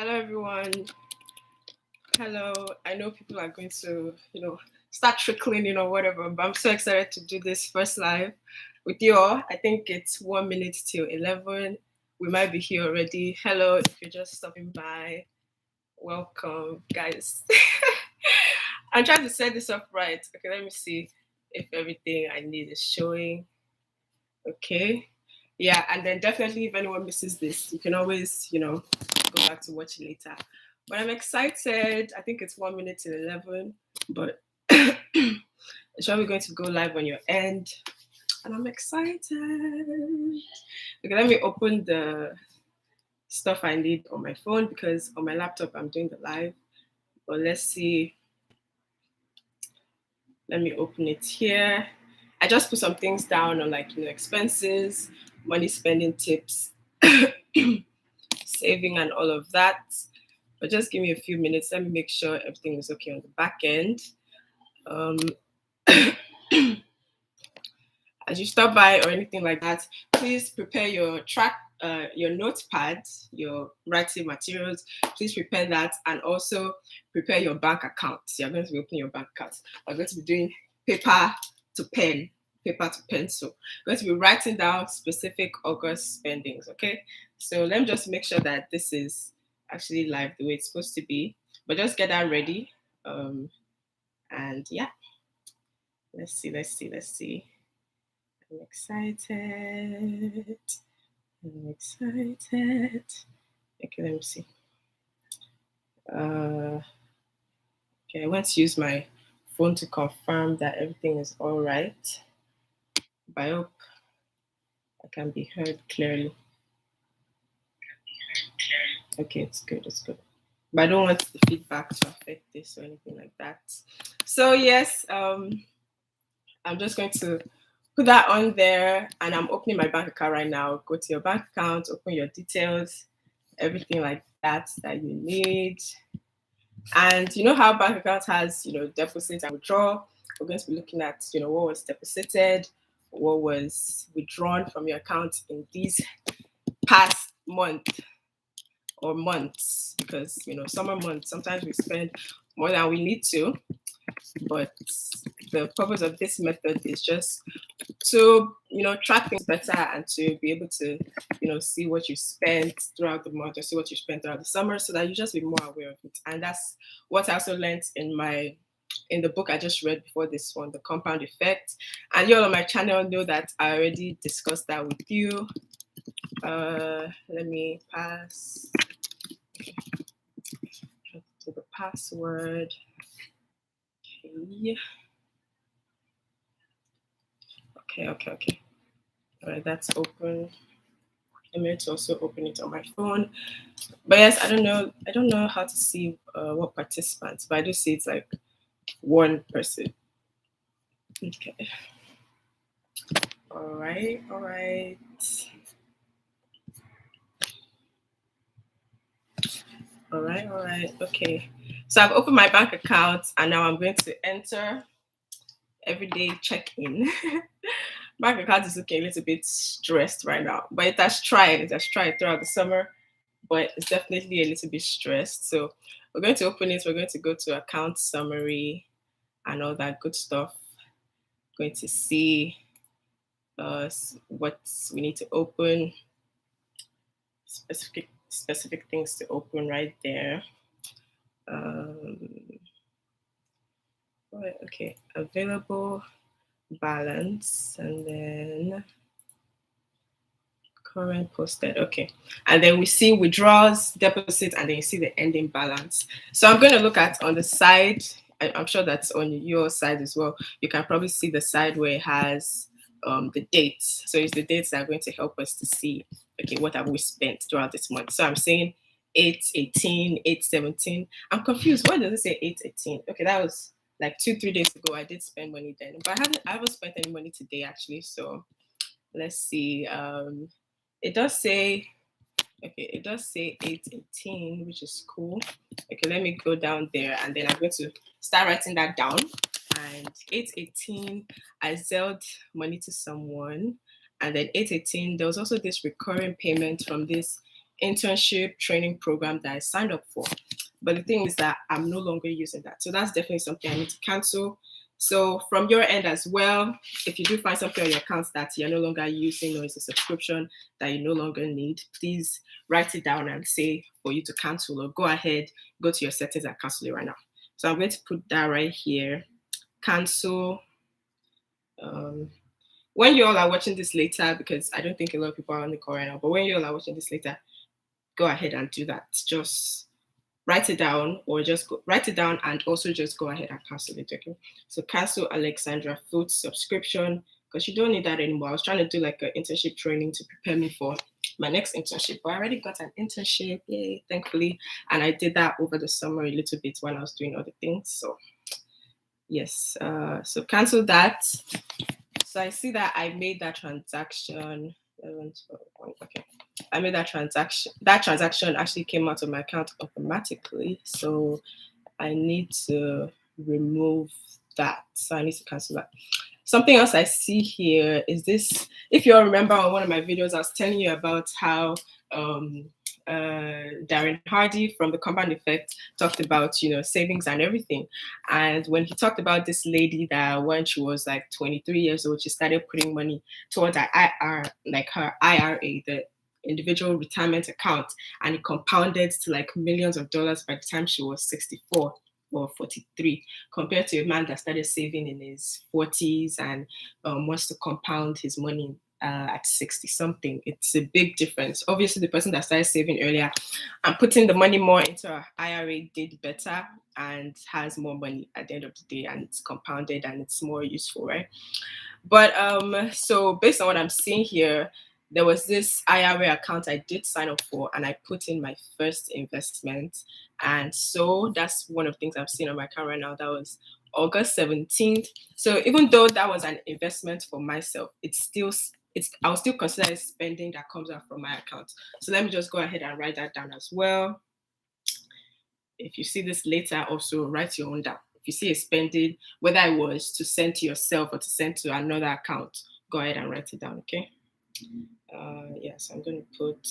Hello, everyone. Hello. I know people are going to, start trickling in or whatever, but I'm so excited to do this first live with you all. I think it's 1 minute till 11. We might be here already. Hello, if you're just stopping by. Welcome, guys. I'm trying to set this up right. Okay, let me see if everything I need is showing. Okay. Yeah, and then definitely if anyone misses this, you can always, go back to watch it later. But I'm excited. I think it's 1 minute till 11, but it's probably going to go live on your end. And I'm excited. Okay, let me open the stuff I need on my phone because on my laptop I'm doing the live. But let's see. Let me open it here. I just put some things down on expenses, money spending tips, saving and all of that. But just give me a few minutes. Let me make sure everything is okay on the back end. As you stop by or anything like that, please prepare your your notepad, your writing materials. Please prepare that, and also prepare your bank accounts. You're going to be opening your bank accounts. I'm going to be doing paper to pen, paper to pencil. I'm going to be writing down specific August spendings. Okay, so let me just make sure that this is actually live the way it's supposed to be. But just get that ready. And yeah, let's see. I'm excited. Okay, let me see. Okay, I went to use my phone to confirm that everything is all right. But I hope I can be heard clearly. Okay, it's good. But I don't want the feedback to affect this or anything like that. So yes, I'm just going to put that on there, and I'm opening my bank account right now. Go to your bank account, open your details, everything like that you need. And you know how bank account has, deposit and withdraw. We're going to be looking at, what was deposited, what was withdrawn from your account in these past month or months, because summer months sometimes we spend more than we need to. But the purpose of this method is just to track things better and to be able to see what you spent throughout the month or see what you spent throughout the summer, so that you just be more aware of it. And that's what I also learned in the book I just read before this one, The Compound Effect. And you all on my channel know that I already discussed that with you. Let me pass to the password. Okay. All right, that's open. I'm going to also open it on my phone. But yes, I don't know how to see what participants, but I do see it's like one person. Okay. All right. Okay. So I've opened my bank account and now I'm going to enter everyday check-in. Bank account is looking a little bit stressed right now, but it has tried throughout the summer, but it's definitely a little bit stressed. So we're going to open it. We're going to go to account summary and all that good stuff. Going to see what we need to open, specific things to open right there. Okay, available balance, and then current posted. Okay, and then we see withdrawals, deposit, and then you see the ending balance. So I'm going to look at on the side. I'm sure that's on your side as well. You can probably see the side where it has the dates. So it's the dates that are going to help us to see, okay, what have we spent throughout this month. So I'm saying 8/18, 8/17. I'm confused. Why does it say 8/18? Okay, that was like 2-3 days ago. I did spend money then, but I haven't spent any money today actually. So let's see. It does say 8/18, which is cool. Okay, let me go down there and then I'm going to start writing that down. And 8/18, I sold money to someone. And then 8/18, there was also this recurring payment from this internship training program that I signed up for. But the thing is that I'm no longer using that. So that's definitely something I need to cancel. So from your end as well, if you do find something on your accounts that you're no longer using or it's a subscription that you no longer need, please write it down and say for you to cancel, or go ahead, go to your settings and cancel it right now. So I'm going to put that right here. Cancel. When you all are watching this later, because I don't think a lot of people are on the call right now, but when you all are watching this later, go ahead and do that. Just write it down, or just write it down and also just go ahead and cancel it. Okay. So cancel Alexandra Food subscription, because you don't need that anymore. I was trying to do like an internship training to prepare me for my next internship, but I already got an internship, yay, thankfully. And I did that over the summer a little bit while I was doing other things. So yes, so cancel that. So I see that I made that transaction. Okay, I made that transaction. That transaction actually came out of my account automatically. So I need to remove that. So I need to cancel that. Something else I see here is this. If you all remember on one of my videos, I was telling you about how Darren Hardy from the Compound Effect talked about, savings and everything. And when he talked about this lady that when she was like 23 years old, she started putting money towards her IRA, the individual retirement account, and it compounded to like millions of dollars by the time she was 64 or 43, compared to a man that started saving in his 40s and wants to compound his money at 60 something. It's a big difference. Obviously, the person that started saving earlier and putting the money more into an IRA did better and has more money at the end of the day, and it's compounded and it's more useful, right? But so based on what I'm seeing here, there was this IRA account I did sign up for, and I put in my first investment. And so that's one of the things I've seen on my account right now. That was August 17th. So even though that was an investment for myself, I'll still consider it spending that comes out from my account. So let me just go ahead and write that down as well. If you see this later, also write your own down. If you see a spending, whether it was to send to yourself or to send to another account, go ahead and write it down, okay? Yes, I'm going to put,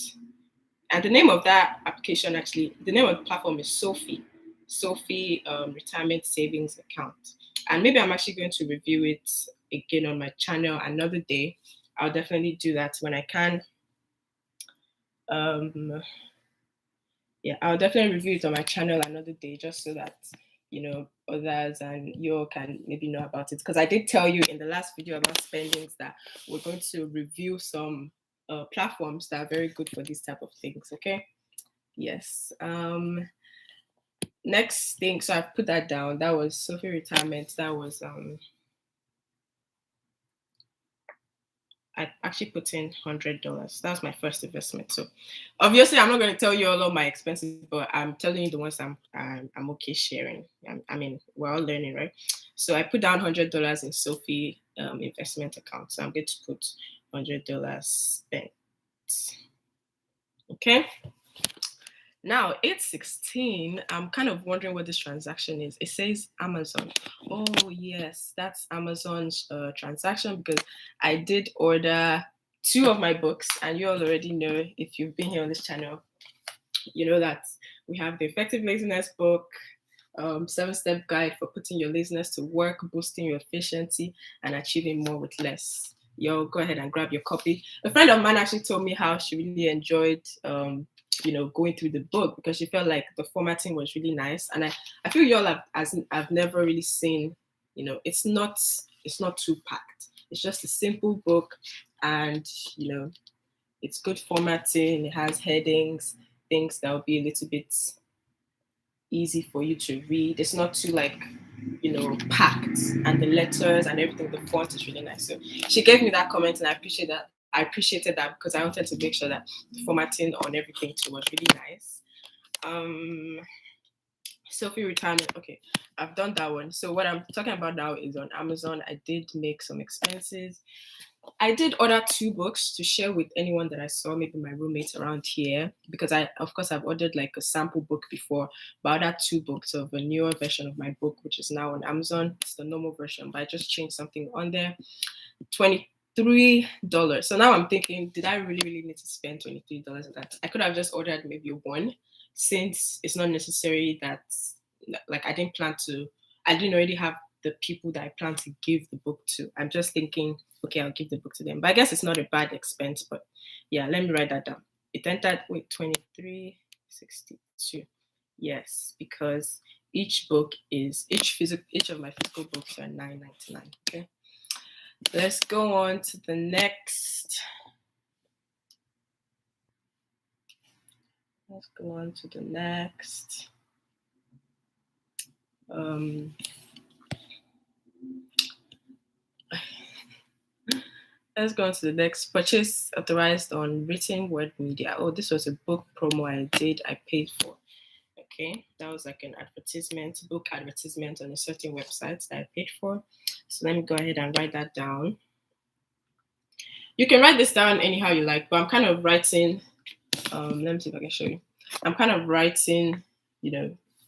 and the name of that application, actually, the name of the platform is Sophie Retirement Savings Account. And maybe I'm actually going to review it again on my channel another day. I'll definitely do that when I can. I'll definitely review it on my channel another day, just so that others and you all can maybe know about it, because I did tell you in the last video about spendings that we're going to review some platforms that are very good for these type of things. Okay. Yes. Next thing, so I've put that down. That was Sophie Retirement. That was I actually put in $100. That was my first investment. So obviously I'm not going to tell you all of my expenses, but I'm telling you the ones I'm okay sharing. I mean, we're all learning, right? So I put down $100 in Sophie investment account. So I'm going to put $100 spent. Okay. Now, 8:16, I'm kind of wondering what this transaction is. It says Amazon. Oh, yes, that's Amazon's transaction, because I did order 2 of my books, and you all already know, if you've been here on this channel, you know that we have the Effective Laziness book, 7-step guide for putting your laziness to work, boosting your efficiency, and achieving more with less. Yo, go ahead and grab your copy. A friend of mine actually told me how she really enjoyed going through the book, because she felt like the formatting was really nice. And I feel y'all I've never really seen, it's not too packed. It's just a simple book, and it's good formatting. It has headings, things that will be a little bit easy for you to read. It's not too packed, and the letters and everything, the font is really nice. So she gave me that comment, and I appreciated that, because I wanted to make sure that the formatting on everything too was really nice. Sophie Retirement. Okay, I've done that one. So what I'm talking about now is on Amazon. I did make some expenses. I did order 2 books to share with anyone that I saw, maybe my roommates around here, because I've ordered like a sample book before, but I ordered 2 books of a newer version of my book, which is now on Amazon. It's the normal version, but I just changed something on there. $23 $23. So now I'm thinking, did I really need to spend $23 on that? I could have just ordered maybe one, since it's not necessary that, like, I didn't already have the people that I plan to give the book to. I'm just thinking, okay, I'll give the book to them. But I guess it's not a bad expense. But yeah, let me write that down. It entered with 23.62. Yes, because each of my physical books are $9.99. Okay. Let's go on to the next. Let's go on to the next. Let's go on to the next. Purchase authorized on written word media. Oh, this was a book promo I paid for. Okay, that was like an book advertisement on a certain website that I paid for. So let me go ahead and write that down. You can write this down anyhow you like, but I'm kind of writing, let me see if I can show you. I'm kind of writing,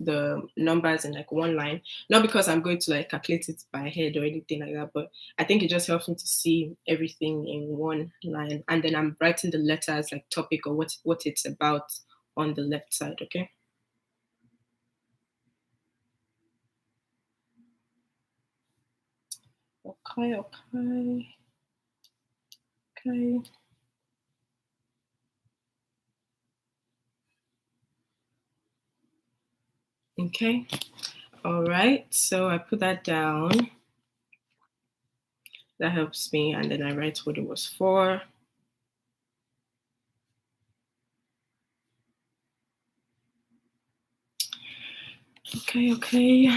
the numbers in like one line, not because I'm going to like calculate it by head or anything like that, but I think it just helps me to see everything in one line. And then I'm writing the letters like topic or what it's about on the left side. Okay. Okay. Okay. All right. So I put that down. That helps me. And then I write what it was for. Okay.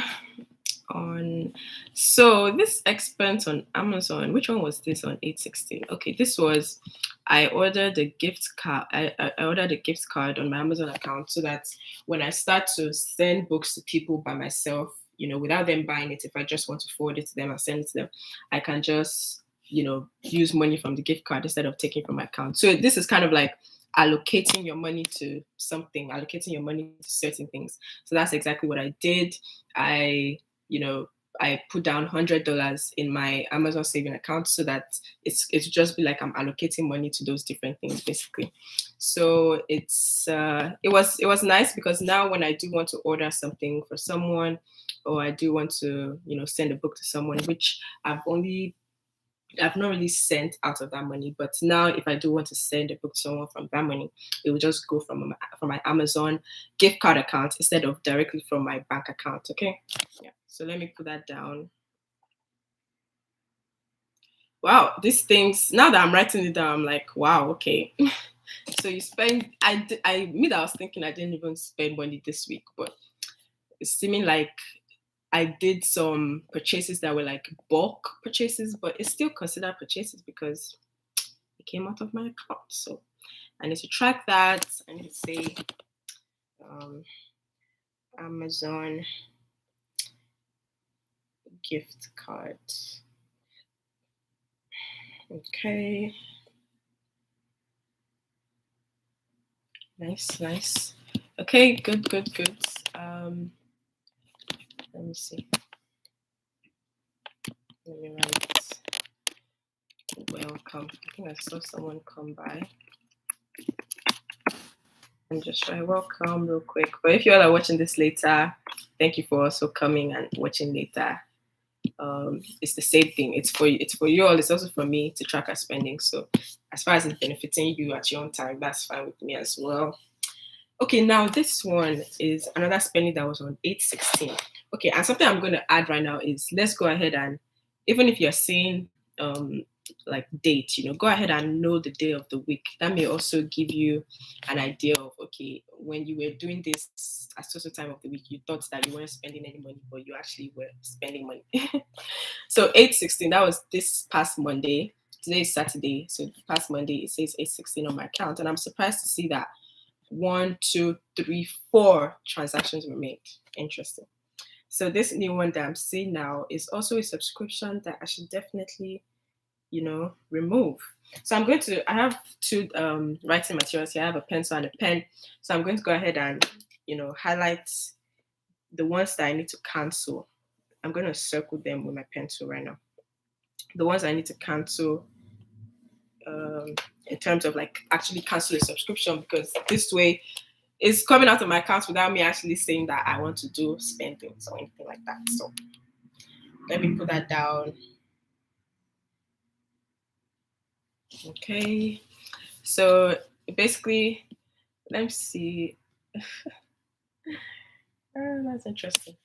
So this expense on Amazon, which one was this on 8/16? Okay, this was, I ordered a gift card. I ordered a gift card on my Amazon account so that when I start to send books to people by myself, without them buying it, if I just want to forward it to them and send it to them, I can just, use money from the gift card instead of taking from my account. So this is kind of like allocating your money to something, allocating your money to certain things. So that's exactly what I did. I put down $100 in my Amazon saving account so that it's just be like I'm allocating money to those different things basically. So it was nice because now when I do want to order something for someone, or I do want to send a book to someone, which I've not really sent out of that money, but now if I do want to send a book to someone from that money, it will just go from my Amazon gift card account instead of directly from my bank account. Okay. Yeah. So let me put that down. Wow, these things. Now that I'm writing it down, I'm like, wow. Okay. So you spend. I was thinking I didn't even spend money this week, but it's seeming like I did some purchases that were like bulk purchases, but it's still considered purchases because it came out of my account. So I need to track that. I need to say Amazon gift card. Okay. Nice. Okay, good. Let me see. Let me write welcome. I think I saw someone come by. I'm just trying welcome real quick. But if you all are watching this later, thank you for also coming and watching later. It's the same thing. It's for you all. It's also for me to track our spending. So as far as it's benefiting you at your own time, that's fine with me as well. Okay, now this one is another spending that was on 8/16. Okay, and something I'm going to add right now is let's go ahead and, even if you're seeing like date, go ahead and know the day of the week. That may also give you an idea of, okay, when you were doing this at such a time of the week, you thought that you weren't spending any money, but you actually were spending money. So 8/16, that was this past Monday. Today is Saturday, so past Monday it says 8/16 on my account, and I'm surprised to see that 1, 2, 3, 4 transactions were made. Interesting. So this new one that I'm seeing now is also a subscription that I should definitely, remove. So I have two writing materials here. I have a pencil and a pen. So I'm going to go ahead and, highlight the ones that I need to cancel. I'm going to circle them with my pencil right now. The ones I need to cancel in terms of like actually cancel a subscription, because this way it's coming out of my account without me actually saying that I want to do spendings or anything like that. So let me put that down. Okay, so basically, let me see. That's interesting.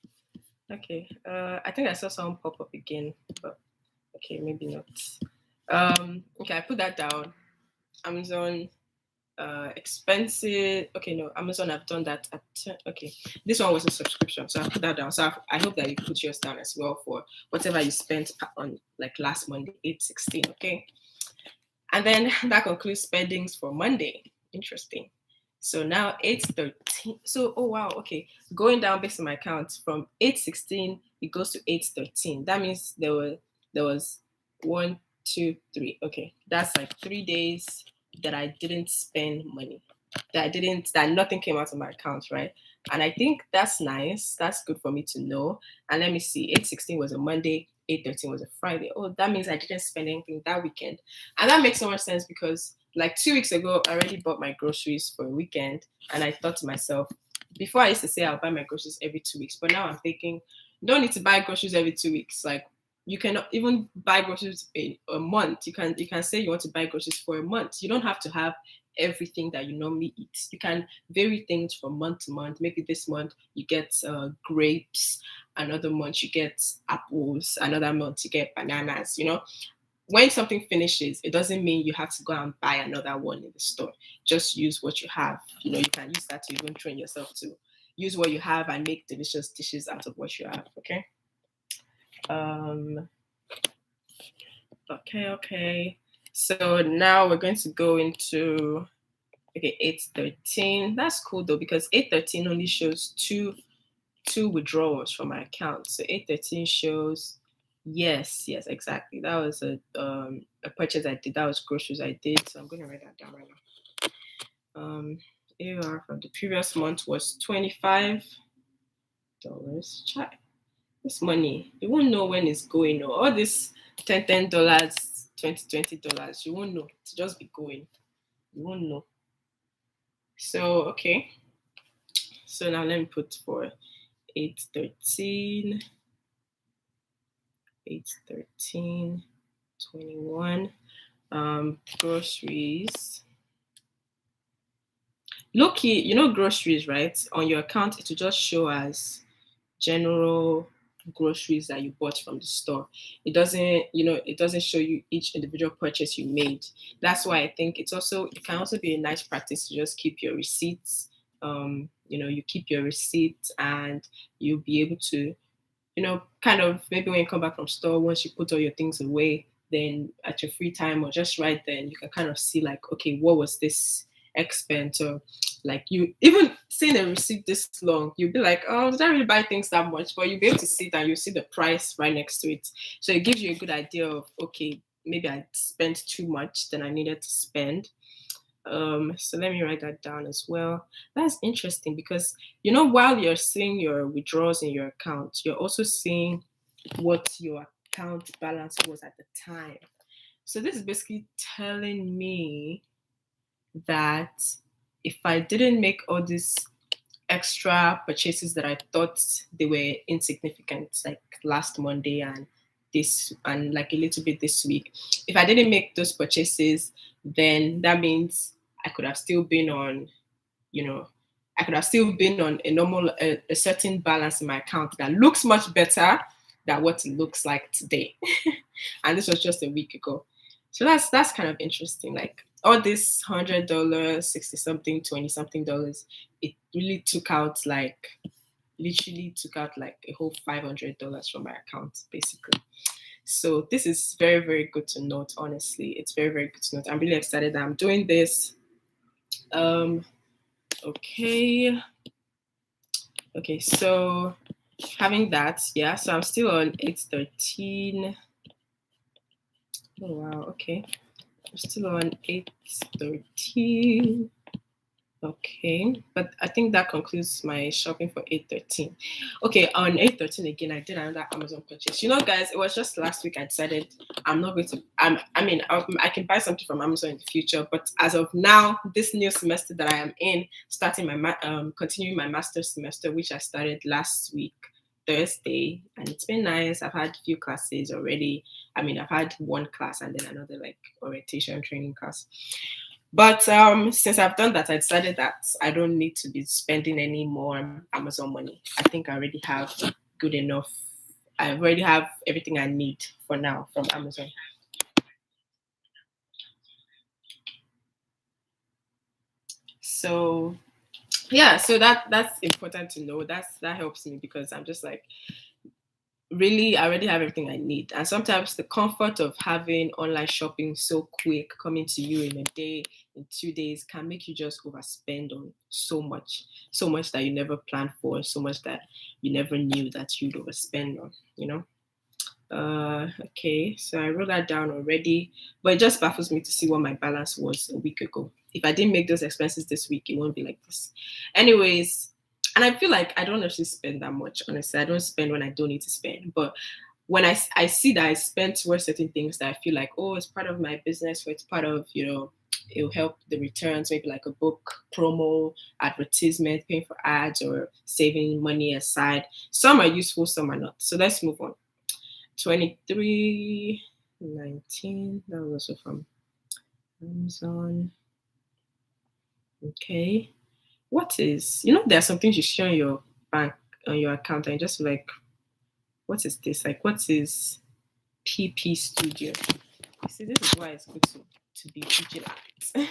Okay, I think I saw someone pop up again, but okay, maybe not. Okay, I put that down. Amazon expensive. Okay, no, Amazon, I've done that at okay. This one was a subscription, so I put that down. So I hope that you put yours down as well for whatever you spent on like last Monday, 8/16. Okay, and then that concludes spendings for Monday. Interesting. So now 8/13. So oh wow, okay. Going down based on my count from 8/16, it goes to 8/13. That means there was 1, 2, 3. Okay, that's like 3 days that I didn't spend money. That nothing came out of my account, right? And I think that's nice. That's good for me to know. And let me see, 8/16 was a Monday, 8/13 was a Friday. Oh, that means I didn't spend anything that weekend. And that makes so much sense because like 2 weeks ago, I already bought my groceries for a weekend. And I thought to myself, before I used to say I'll buy my groceries every 2 weeks, but now I'm thinking, you don't need to buy groceries every 2 weeks. Like you cannot even buy groceries a month. You can say you want to buy groceries for a month. You don't have to have everything that you normally eat. You can vary things from month to month. Maybe this month you get grapes, another month you get apples, another month you get bananas. When something finishes, it doesn't mean you have to go and buy another one in the store. Just use what you have. You can use that to even train yourself to use what you have and make delicious dishes out of what you have. Okay. Okay. So now we're going to go into 8/13. That's cool though, because 8/13 only shows two withdrawals from my account. So 8/13 shows yes, exactly. That was a purchase I did. That was groceries I did. So I'm going to write that down right now. AR from the previous month was $25. Check this money. You won't know when it's going. Or all this $10, $20, you won't know. It's just be going. You won't know. So okay. So now let me put for 8/13, 21. Groceries. Look-key, groceries, right? On your account, it will just show as general groceries that you bought from the store. It doesn't show you each individual purchase you made. That's why I think it can also be a nice practice to just keep your receipts. You keep your receipts and you'll be able to, kind of maybe when you come back from store, once you put all your things away, then at your free time or just right then, you can kind of see like, okay, what was this expense? Or like you even seeing a receipt this long, you'll be like, oh, did I really buy things that much? But you'll be able to see that, you see the price right next to it. So it gives you a good idea of, okay, maybe I spent too much than I needed to spend. So let me write that down as well. That's interesting because while you're seeing your withdrawals in your account, you're also seeing what your account balance was at the time. So this is basically telling me that if I didn't make all these extra purchases that I thought they were insignificant, like last Monday and this and like a little bit this week, if I didn't make those purchases, then that means I could have still been on, a normal, a certain balance in my account that looks much better than what it looks like today. And this was just a week ago. So that's kind of interesting. Like all this $100, 60 something, 20 something dollars, it really literally took out like a whole $500 from my account, basically. So this is very, very good to note. Honestly, it's very, very good to note. I'm really excited that I'm doing this. Okay, so having that, yeah, so I'm still on 8/13. Oh wow, okay, I'm still on 8/13. Okay, but I think that concludes my shopping for 813. Okay, on 813 again, I did another Amazon purchase. You know, guys, it was just last week I decided I'm not going to. I can buy something from Amazon in the future, but as of now, this new semester that I am in, starting continuing my master's semester, which I started last week Thursday, and it's been nice. I've had a few classes already. I've had one class and then another like orientation training class. But since I've done that, I decided that I don't need to be spending any more Amazon money. I think I already have good enough. I already have everything I need for now from Amazon. So yeah, so that's important to know. That helps me because I'm just like, really, I already have everything I need. And sometimes the comfort of having online shopping so quick, coming to you in a day, in 2 days, can make you just overspend on so much that you never planned for, so much that you never knew that you'd overspend on, you know? Okay, so I wrote that down already, but it just baffles me to see what my balance was a week ago. If I didn't make those expenses this week, it won't be like this. Anyways, and I feel like I don't actually spend that much. Honestly, I don't spend when I don't need to spend. But when I see that I spend towards certain things that I feel like, oh, it's part of my business, or it's part of, it'll help the returns, maybe like a book promo, advertisement, paying for ads, or saving money aside. Some are useful, some are not. So let's move on. 2319. That was also from Amazon. Okay. What is, there are some things you show on your bank, on your account, and you just like, what is this? Like, what is PP Studio? You see, this is why it's good to be vigilant. This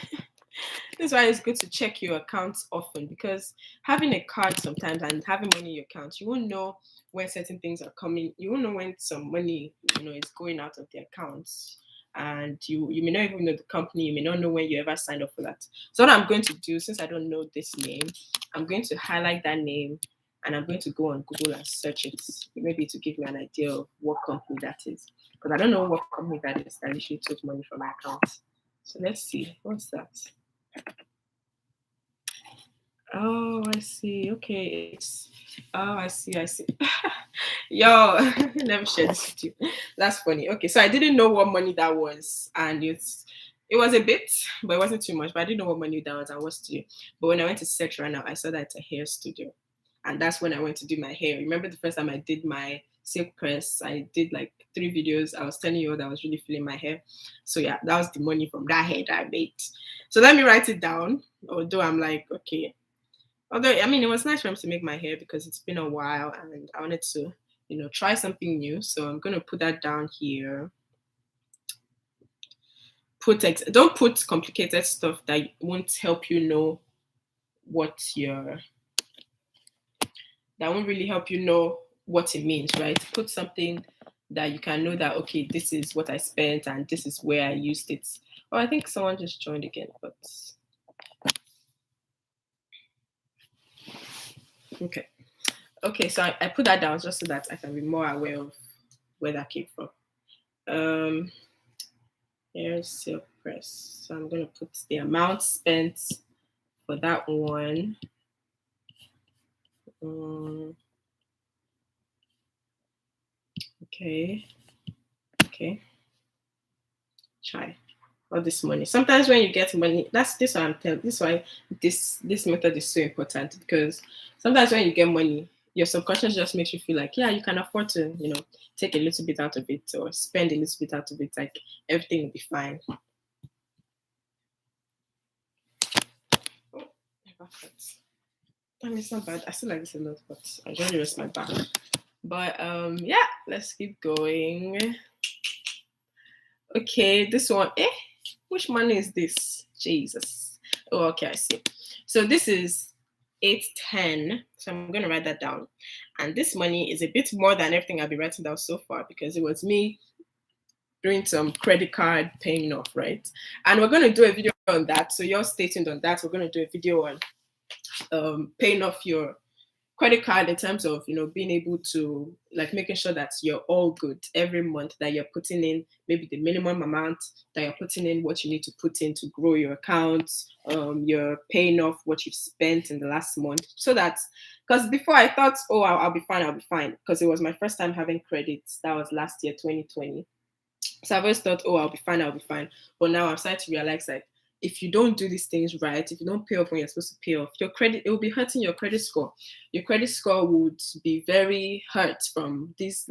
is why it's good to check your accounts often, because having a card sometimes and having money in your account, you won't know when certain things are coming. You won't know when some money, is going out of the accounts. And you may not even know the company, you may not know when you ever signed up for that. So what I'm going to do, since I don't know this name, I'm going to highlight that name and I'm going to go on Google and search it, maybe to give me an idea of what company that is. Because I don't know what company that is that literally took money from my account. So let's see, what's that? Oh, I see. Okay, I see. Yo, I never shared this with you. That's funny. Okay, so I didn't know what money that was, and it was a bit, but it wasn't too much. But I didn't know what money that was and what studio. But when I went to search right now, I saw that it's a hair studio, and that's when I went to do my hair. Remember the first time I did my silk press? I did like 3 videos. I was telling you that I was really feeling my hair. So yeah, that was the money from that hair that I made. So let me write it down. Although I'm like, okay. Although it was nice for him to make my hair because it's been a while and I wanted to, try something new. So I'm gonna put that down here. Don't put complicated stuff that won't help you know what you're that won't really help you know what it means, right? Put something that you can know that, okay, this is what I spent and this is where I used it. Oh, I think someone just joined again, but okay. Okay, so I put that down just so that I can be more aware of where that came from. Here's silk press. So I'm gonna put the amount spent for that one. Okay. Okay. Try all this money. Sometimes when you get money, that's this why I'm telling. This why this method is so important, because sometimes when you get money, your subconscious just makes you feel like, yeah, you can afford to, take a little bit out of it or spend a little bit out of it. Like everything will be fine. Oh, my back hurts. It's not bad. I still like this a lot, but I usually rest my back. But yeah, let's keep going. Okay, this one. Which money is this? Jesus. Oh, okay, I see. So this is 810. So I'm gonna write that down. And this money is a bit more than everything I've been writing down so far, because it was me doing some credit card paying off, right? And we're gonna do a video on that. So you're stay tuned on that. We're gonna do a video on paying off your credit card in terms of, being able to, like, making sure that you're all good every month, that you're putting in maybe the minimum amount, that you're putting in what you need to put in to grow your accounts, you're paying off what you've spent in the last month, so that, because before I thought, oh, I'll be fine, I'll be fine, because it was my first time having credits. That was last year, 2020. So I've always thought, oh, I'll be fine, I'll be fine. But now I'm starting to realize, like, if you don't do these things right, if you don't pay off when you're supposed to pay off, your credit, it will be hurting your credit score. Your credit score would be very hurt from these,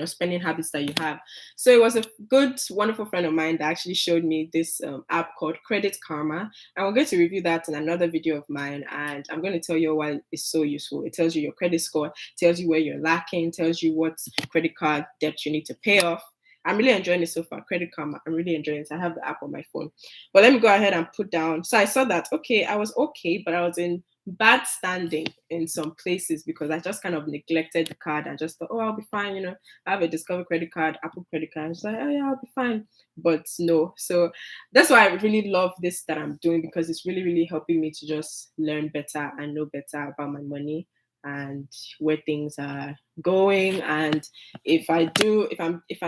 spending habits that you have. So it was a good, wonderful friend of mine that actually showed me this app called Credit Karma. And we're going to review that in another video of mine. And I'm going to tell you why it's so useful. It tells you your credit score, tells you where you're lacking, tells you what credit card debt you need to pay off. I'm really enjoying it so far. Credit Karma, I'm really enjoying it. I have the app on my phone. But let me go ahead and put down. So I saw that, okay, I was okay, but I was in bad standing in some places because I just kind of neglected the card and just thought, oh, I'll be fine. I have a Discover credit card, Apple credit card. I was like, oh, yeah, I'll be fine. But no. So that's why I really love this that I'm doing, because it's really, really helping me to just learn better and know better about my money and where things are going. And if I'm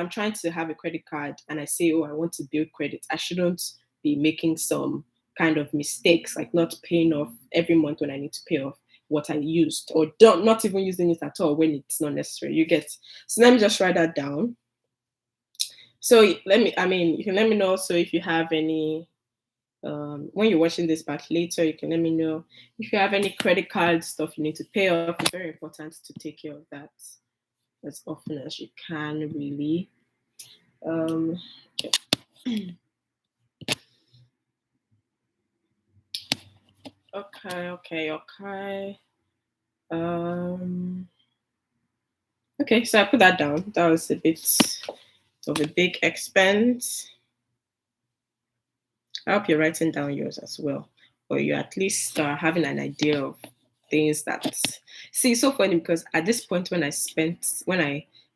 trying to have a credit card and I say, oh, I want to build credit, I shouldn't be making some kind of mistakes, like not paying off every month when I need to pay off what I used, or not even using it at all when it's not necessary. You get. So let me just write that down. So you can let me know. So if you have any, when you're watching this back later, you can let me know if you have any credit card stuff you need to pay off. It's very important to take care of that as often as you can, really. Okay. Okay. Okay, so I put that down. That was a bit of a big expense. I hope you're writing down yours as well, or you at least are having an idea of things that. See, it's so funny because at this point, when I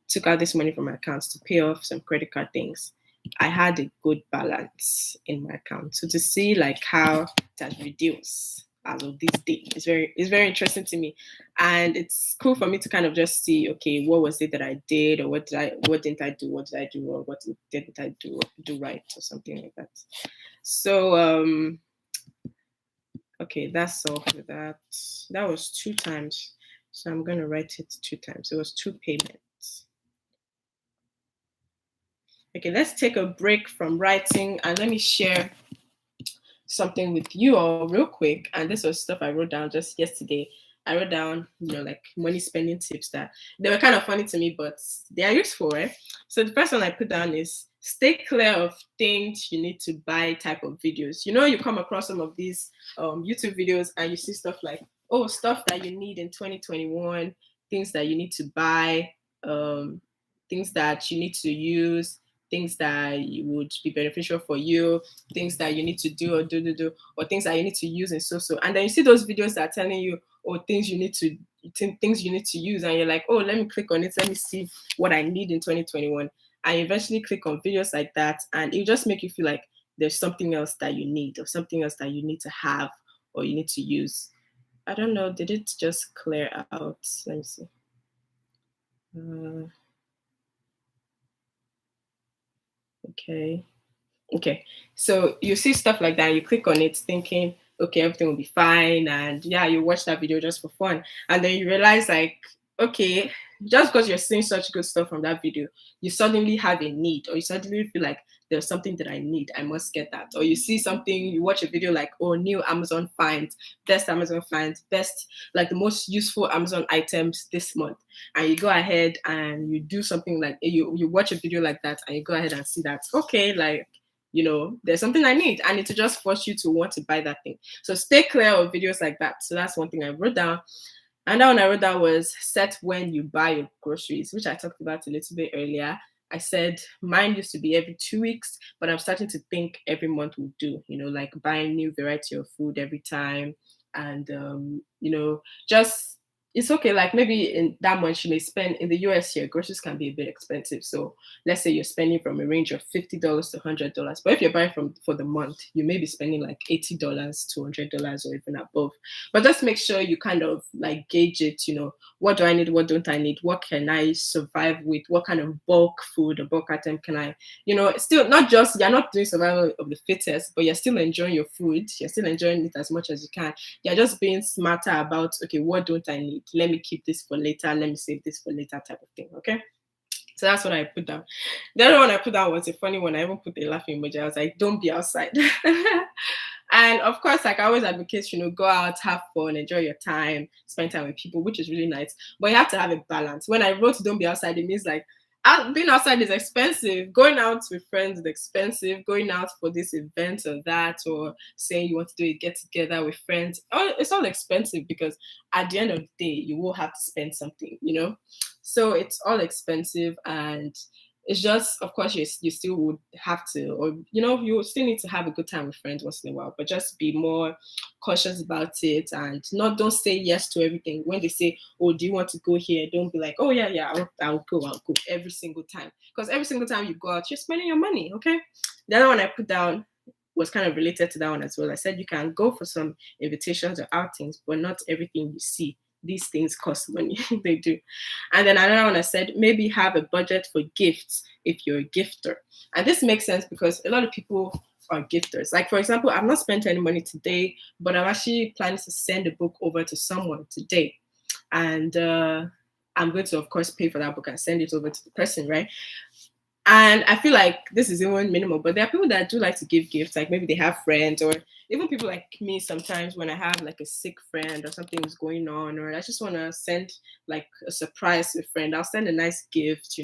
took out this money from my accounts to pay off some credit card things, I had a good balance in my account. So to see like how it has reduced as of this day, it's very interesting to me, and it's cool for me to kind of just see, okay, what was it that I did, or what didn't I do, what did I do, or what didn't I do right, or something like that. So okay, that's all for that. That was 2 times. So I'm gonna write it 2 times. It was 2 payments. Okay, let's take a break from writing and let me share something with you all real quick. And this was stuff I wrote down just yesterday. I wrote down, like money spending tips that they were kind of funny to me, but they are useful, right? So the first one I put down is stay clear of things you need to buy type of videos. You come across some of these YouTube videos and you see stuff like, oh, stuff that you need in 2021, things that you need to buy, things that you need to use, things that would be beneficial for you, things that you need to do or do, or things that you need to use and so. And then you see those videos that are telling you, or things you need to use, and you're like, oh, let me click on it, let me see what I need in 2021. And you eventually click on videos like that, and it'll just make you feel like there's something else that you need, or something else that you need to have, or you need to use. I don't know, did it just clear out? Let me see. Okay, so you see stuff like that, you click on it thinking, okay, everything will be fine, and yeah, you watch that video just for fun, and then you realize, like, okay, just because you're seeing such good stuff from that video, you suddenly have a need, or you suddenly feel like there's something that I need, I must get that. Or you see something, you watch a video like, oh, new Amazon finds, best Amazon finds, best, like the most useful Amazon items this month, and you go ahead and you do something like, you watch a video like that, and you go ahead and see that, okay, like, there's something I need, and it will just force you to want to buy that thing. So stay clear of videos like that. So that's one thing I wrote down. And that one I wrote down was set when you buy your groceries, which I talked about a little bit earlier. I said mine used to be every 2 weeks, but I'm starting to think every month will do, like buying new variety of food every time. And, just it's okay. Like maybe in that month you may spend in the US here, groceries can be a bit expensive. So let's say you're spending from a range of $50 to $100. But if you're buying from for the month, you may be spending like $80, $200, or even above. But just make sure you kind of like gauge it, what do I need, what don't I need, what can I survive with, what kind of bulk food or bulk item can I, still not just you're not doing survival of the fittest, but you're still enjoying your food, you're still enjoying it as much as you can. You're just being smarter about, okay, what don't I need? Let me keep this for later. Let me save this for later type of thing. Okay. So that's what I put down. The other one I put down was a funny one. I even put a laughing emoji. I was like, don't be outside. And of course, like I always advocate, go out, have fun, enjoy your time, spend time with people, which is really nice. But you have to have a balance. When I wrote don't be outside, it means like being outside is expensive. Going out with friends is expensive. Going out for this event or that, or saying you want to do a get together with friends, it's all expensive because at the end of the day, you will have to spend something. So it's all expensive, and it's just, of course, you still would have to, or you still need to have a good time with friends once in a while, but just be more cautious about it, and don't say yes to everything. When they say, oh, do you want to go here, don't be like, oh yeah, I'll go every single time, because every single time you go out, you're spending your money. Okay. The other one I put down was kind of related to that one as well. I said you can go for some invitations or outings, but not everything you see. These things cost money. They do. And then another one I said, maybe have a budget for gifts if you're a gifter. And this makes sense because a lot of people are gifters. Like, for example, I've not spent any money today, but I'm actually planning to send a book over to someone today. And I'm going to, of course, pay for that book and send it over to the person, right? And I feel like this is even minimal, but there are people that do like to give gifts. Like maybe they have friends, or even people like me sometimes when I have like a sick friend or something's going on, or I just want to send like a surprise to a friend, I'll send a nice gift,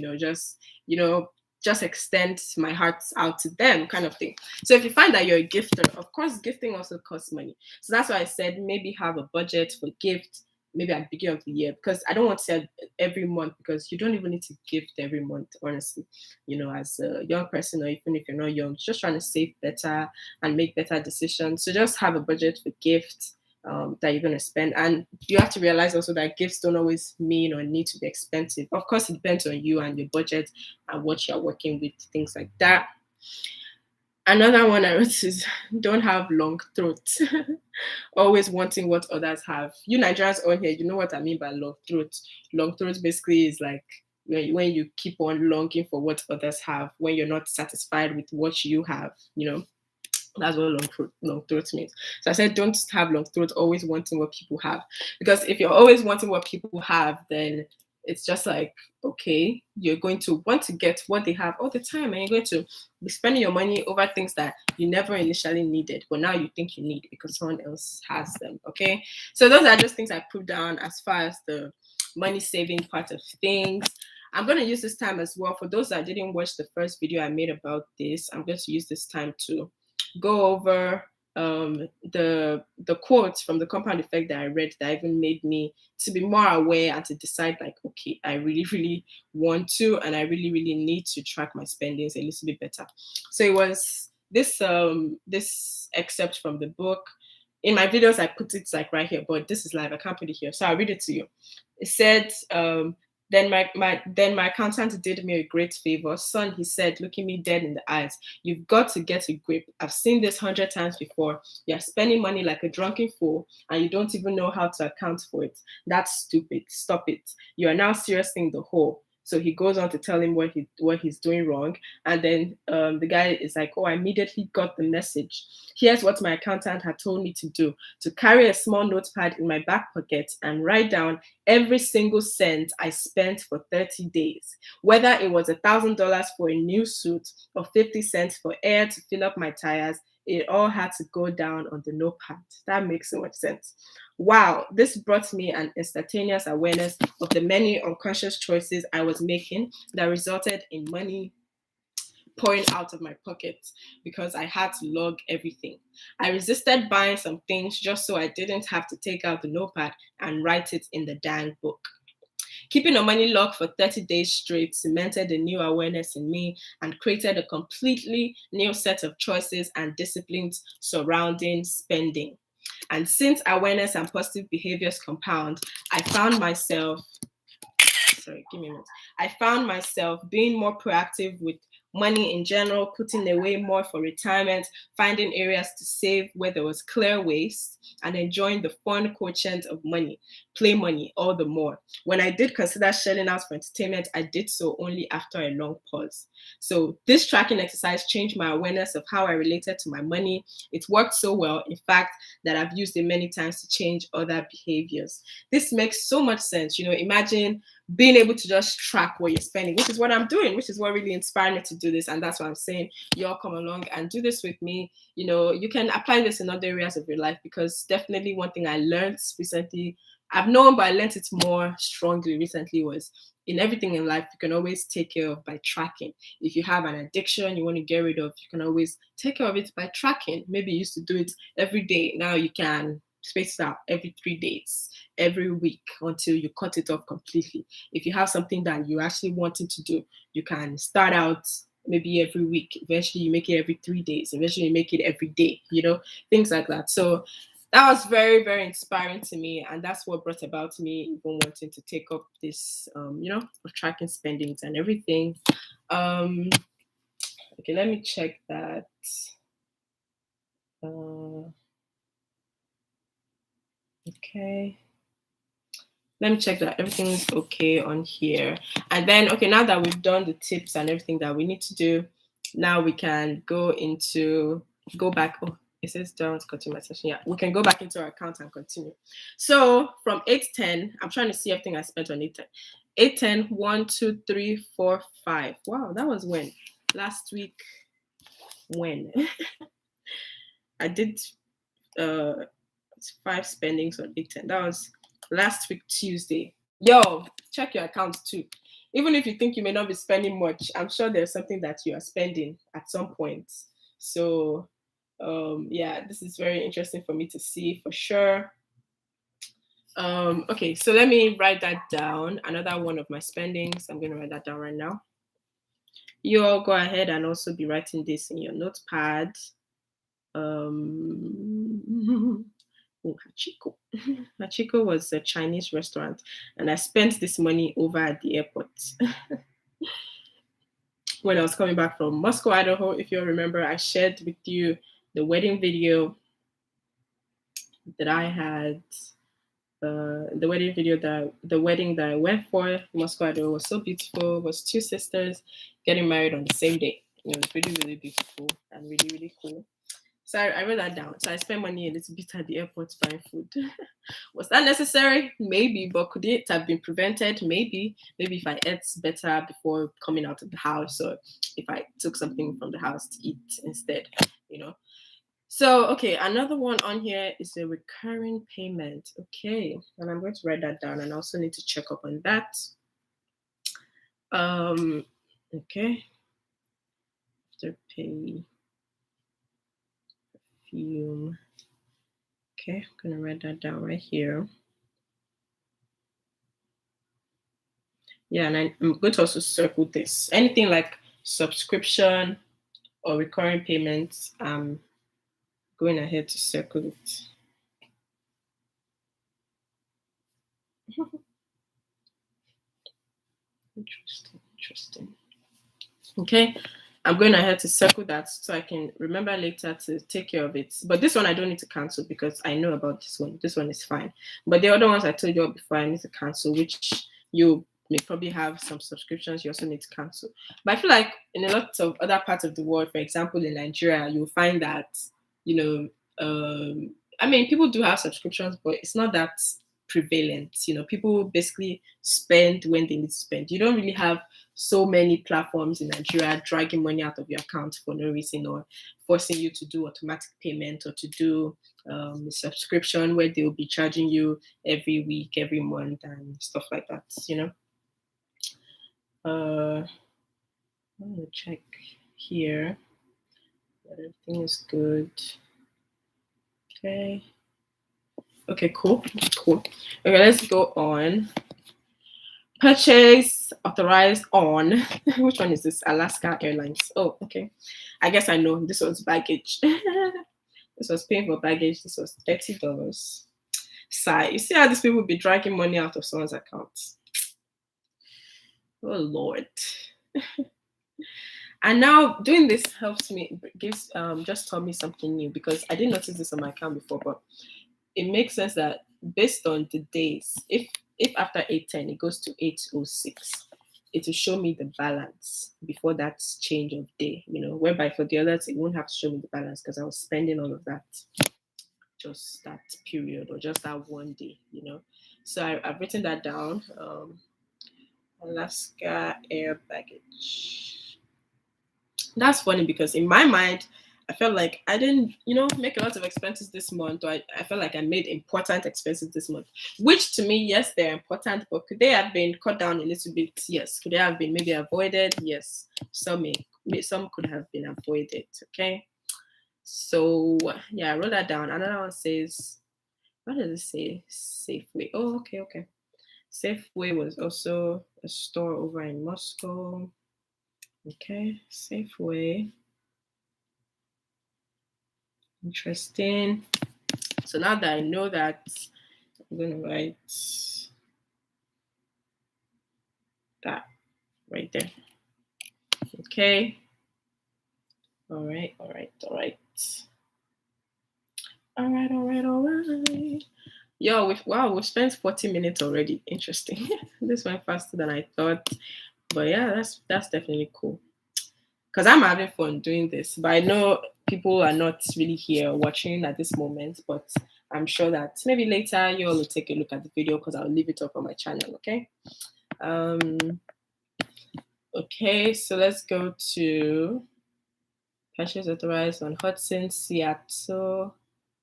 just extend my heart out to them kind of thing. So if you find that you're a gifter, of course, gifting also costs money. So that's why I said maybe have a budget for gifts, maybe at the beginning of the year, because I don't want to say every month, because you don't even need to gift every month, honestly. As a young person, or even if you're not young, just trying to save better and make better decisions. So just have a budget for gifts that you're going to spend. And you have to realize also that gifts don't always mean or need to be expensive. Of course, it depends on you and your budget and what you're working with, things like that. Another one I wrote is don't have long throat. Always wanting what others have. You Nigerians on here, you know what I mean by long throat. Long throat basically is like when you keep on longing for what others have, when you're not satisfied with what you have, That's what long throat means. So I said, don't have long throat, always wanting what people have. Because if you're always wanting what people have, then it's just like, okay, you're going to want to get what they have all the time, and you're going to be spending your money over things that you never initially needed, but now you think you need because someone else has them. Okay. So those are just things I put down as far as the money saving part of things. I'm going to use this time as well. For those that didn't watch the first video I made about this, I'm going to use this time to go over the quotes from the compound effect that I read that even made me to be more aware and to decide like, okay, I really, really want to, and I really, really need to track my spendings a little bit better. So it was this excerpt from the book. In my videos, I put it like right here, but this is live. I can't put it here. So I'll read it to you. It said, then my accountant did me a great favor. Son, he said, looking me dead in the eyes, you've got to get a grip. I've seen this 100 times before. You're spending money like a drunken fool, and you don't even know how to account for it. That's stupid. Stop it. You are now seriously in the hole. So he goes on to tell him what he's doing wrong. And then the guy is like, oh, I immediately got the message. Here's what my accountant had told me to do, to carry a small notepad in my back pocket and write down every single cent I spent for 30 days, whether it was $1,000 for a new suit or 50 cents for air to fill up my tires. It all had to go down on the notepad. That makes so much sense. Wow, this brought me an instantaneous awareness of the many unconscious choices I was making that resulted in money pouring out of my pocket because I had to log everything. I resisted buying some things just so I didn't have to take out the notepad and write it in the dang book. Keeping a money log for 30 days straight cemented a new awareness in me and created a completely new set of choices and disciplines surrounding spending. And since awareness and positive behaviors compound, I found myself being more proactive with money in general, putting away more for retirement, finding areas to save where there was clear waste, and enjoying the fun quotient of money, play money, all the more. When I did consider shelling out for entertainment, I did so only after a long pause. So this tracking exercise changed my awareness of how I related to my money. It worked so well, in fact, that I've used it many times to change other behaviors. This makes so much sense. Imagine being able to just track what you're spending, which is what I'm doing, which is what really inspired me to do this. And that's why I'm saying you all come along and do this with me. You can apply this in other areas of your life, because definitely one thing I learned recently, I've known, but I learned it more strongly recently, was in everything in life, you can always take care of by tracking. If you have an addiction you want to get rid of, you can always take care of it by tracking. Maybe you used to do it every day. Now you can space it out every 3 days, every week, until you cut it off completely. If you have something that you actually wanting to do, you can start out maybe every week. Eventually you make it every 3 days. Eventually you make it every day, things like that. So that was very, very inspiring to me. And that's what brought about me even wanting to take up this, of tracking spendings and everything. Okay, let me check that. Okay. Let me check that everything's okay on here. And then, okay, now that we've done the tips and everything that we need to do, now we can go back. Oh, it says don't continue my session. Yeah, we can go back into our account and continue. So from 8:10, I'm trying to see everything I spent on 8:10. 8:10, 1, 2, 3, 4, 5. Wow, that was when? Last week. When? I did 5 spendings on 8:10. That was last week Tuesday. Yo, check your account too. Even if you think you may not be spending much, I'm sure there's something that you are spending at some point. So yeah, this is very interesting for me to see for sure. Okay, so let me write that down. Another one of my spendings. I'm going to write that down right now. You all go ahead and also be writing this in your notepad. Oh, Hachiko. Hachiko was a Chinese restaurant, and I spent this money over at the airport when I was coming back from Moscow, Idaho. If you remember, I shared with you the wedding video that I had. The wedding that I went for, Moscow, Idaho, was so beautiful. It was 2 sisters getting married on the same day. It was really, really beautiful and really, really cool. So I wrote that down. So I spent money a little bit at the airport buying food. Was that necessary? Maybe, but could it have been prevented? Maybe. Maybe if I ate better before coming out of the house, or if I took something from the house to eat instead, So, okay, another one on here is a recurring payment. Okay, and I'm going to write that down, and I also need to check up on that. Okay. After pay. Perfume. Okay, I'm going to write that down right here. Yeah, and I'm going to also circle this. Anything like subscription or recurring payments, I'm going ahead to circle it. Interesting. Okay, I'm going ahead to circle that so I can remember later to take care of it. But this one I don't need to cancel because I know about this one. This one is fine. But the other ones I told you before I need to cancel, which you may probably have some subscriptions you also need to cancel. But I feel like in a lot of other parts of the world, for example, in Nigeria, you'll find that, I mean, people do have subscriptions, but it's not that prevalent. People basically spend when they need to spend. You don't really have so many platforms in Nigeria dragging money out of your account for no reason, or forcing you to do automatic payment, or to do a subscription where they'll be charging you every week, every month, and stuff like that. I'm gonna check here that everything is good. Okay, cool. Okay, let's go on. Purchase authorized on which one is this? Alaska Airlines. Oh, okay. I guess I know this one's baggage. This was paying for baggage. This was $30. Sigh. You see how these people be dragging money out of someone's account? Oh Lord. And now doing this helps me, gives just taught me something new, because I didn't notice this on my account before, but it makes sense that based on the days, if after 8:10 it goes to 8:06, it will show me the balance before that change of day, whereby for the others it won't have to show me the balance because I was spending all of that just that period or just that one day. So I've written that down. Alaska air baggage. That's funny because in my mind, I felt like I didn't, make a lot of expenses this month, or I felt like I made important expenses this month, which to me, yes, they're important, but could they have been cut down a little bit? Yes. Could they have been maybe avoided? Yes. Some could have been avoided. Okay. So yeah, I wrote that down. Another one says, what does it say? Safeway. Oh, okay. Safeway was also a store over in Moscow. Okay, Safeway. Interesting. So now that I know that, I'm going to write that right there. Okay. All right. Yo, we've spent 40 minutes already. Interesting. This went faster than I thought. But yeah, that's definitely cool. Because I'm having fun doing this. But I know people are not really here watching at this moment. But I'm sure that maybe later you all will take a look at the video because I'll leave it up on my channel, okay? Okay, so let's go to purchase authorized on Hudson, Seattle.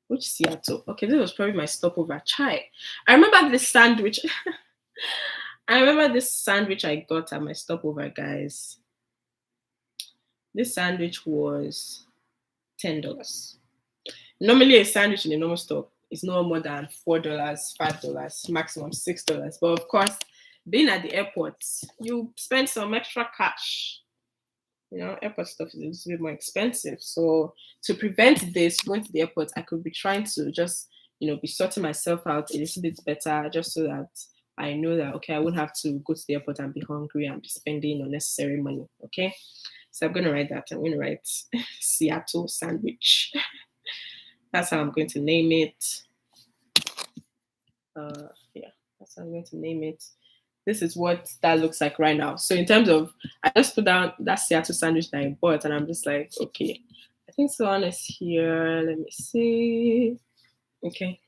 Which Seattle? Okay, this was probably my stopover. Chai. I remember this sandwich. I remember this sandwich I got at my stopover, guys. This sandwich was $10. Normally, a sandwich in a normal store is no more than $4, $5, maximum $6. But of course, being at the airport, you spend some extra cash. Airport stuff is a little bit more expensive. So to prevent this going to the airport, I could be trying to just, be sorting myself out a little bit better, just so that I know that, okay, I won't have to go to the airport and be hungry and be spending unnecessary money. Okay. So I'm going to write that. I'm going to write Seattle sandwich. That's how I'm going to name it. Yeah, that's how I'm going to name it. This is what that looks like right now. So in terms of, I just put down that Seattle sandwich that I bought, and I'm just like, okay, I think someone is here. Let me see. Okay.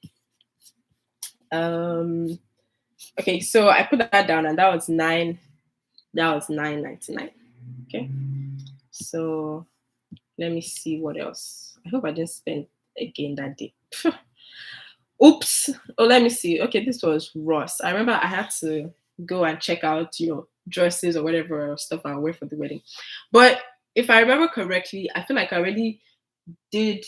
Okay, so I put that down, and that was $9.99. Okay. So let me see what else. I hope I didn't spend again that day. Oops. Oh, let me see. Okay, this was Ross. I remember I had to go and check out, dresses or whatever stuff I wear for the wedding. But if I remember correctly, I feel like I already did